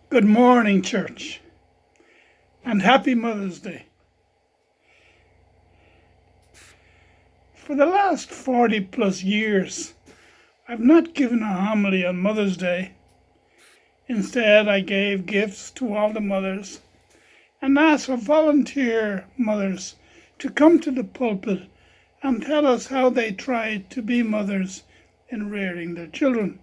Good morning, church, and happy Mother's Day. For the last 40 plus years, I've not given a homily on Mother's Day. Instead, I gave gifts to all the mothers and asked for volunteer mothers to come to the pulpit and tell us how they tried to be mothers in rearing their children.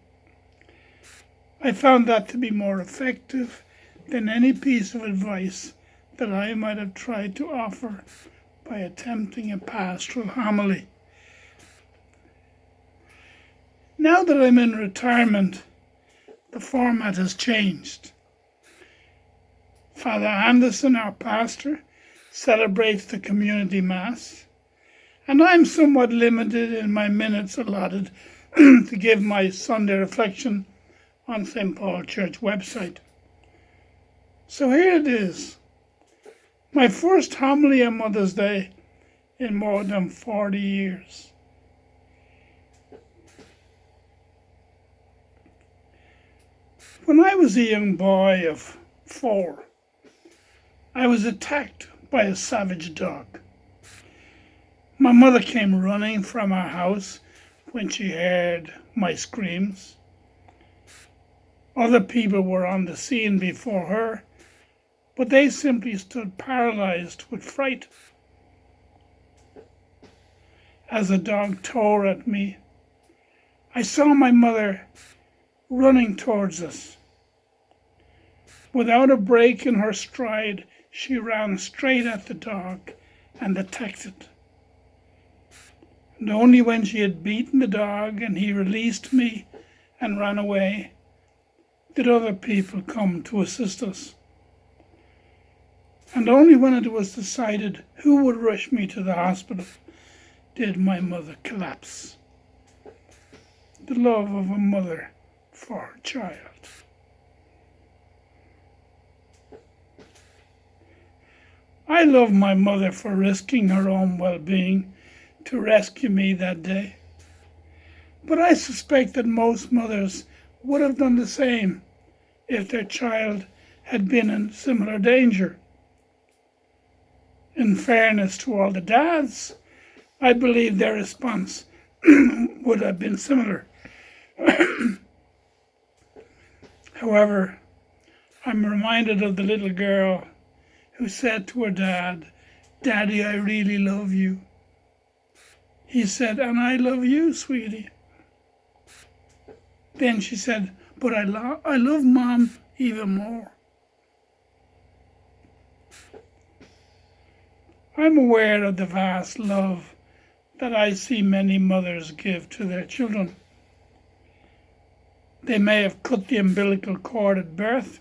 I found that to be more effective than any piece of advice that I might have tried to offer by attempting a pastoral homily. Now that I'm in retirement, the format has changed. Father Anderson, our pastor, celebrates the community mass, and I'm somewhat limited in my minutes allotted to give my Sunday reflection on St. Paul Church website. So here it is, my first homily on Mother's Day in more than 40 years. When I was a young boy of 4, I was attacked by a savage dog. My mother came running from our house when she heard my screams. Other people were on the scene before her, but they simply stood paralyzed with fright. As the dog tore at me, I saw my mother running towards us. Without a break in her stride, she ran straight at the dog and attacked it. And only when she had beaten the dog and he released me and ran away, did other people come to assist us. And only when it was decided who would rush me to the hospital did my mother collapse. The love of a mother for her child. I love my mother for risking her own well-being to rescue me that day. But I suspect that most mothers would have done the same if their child had been in similar danger. In fairness to all the dads, I believe their response would have been similar. However, I'm reminded of the little girl who said to her dad, "Daddy, I really love you." He said, "And I love you, sweetie." Then she said, "But I love Mom even more." I'm aware of the vast love that I see many mothers give to their children. They may have cut the umbilical cord at birth,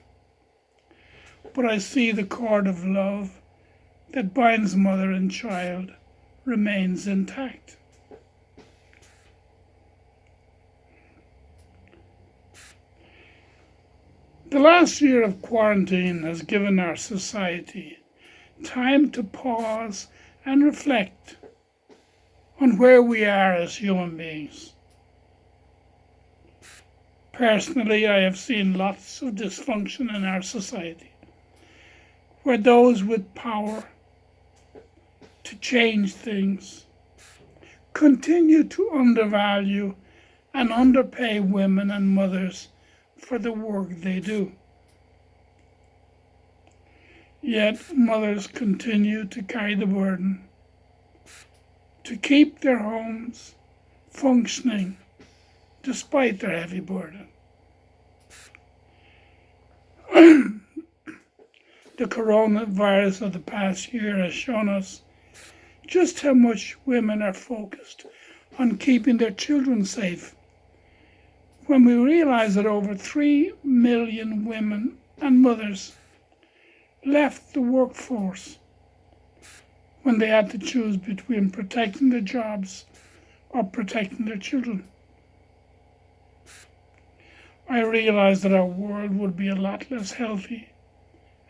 but I see the cord of love that binds mother and child remains intact. The last year of quarantine has given our society time to pause and reflect on where we are as human beings. Personally, I have seen lots of dysfunction in our society, where those with power to change things continue to undervalue and underpay women and mothers for the work they do. Yet mothers continue to carry the burden to keep their homes functioning despite their heavy burden. The coronavirus of the past year has shown us just how much women are focused on keeping their children safe. When we realize that over 3 million women and mothers left the workforce when they had to choose between protecting their jobs or protecting their children, I realized that our world would be a lot less healthy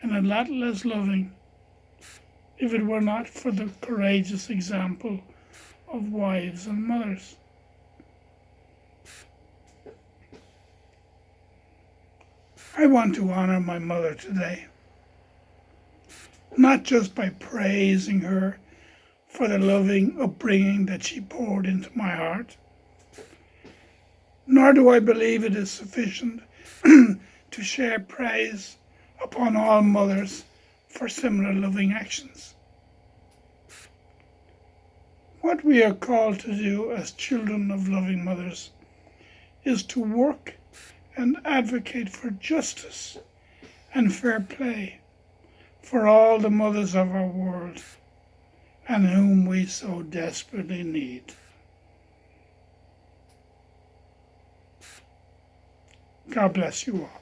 and a lot less loving if it were not for the courageous example of wives and mothers. I want to honor my mother today, not just by praising her for the loving upbringing that she poured into my heart, nor do I believe it is sufficient to share praise upon all mothers for similar loving actions. What we are called to do as children of loving mothers is to work and advocate for justice and fair play for all the mothers of our world and whom we so desperately need. God bless you all.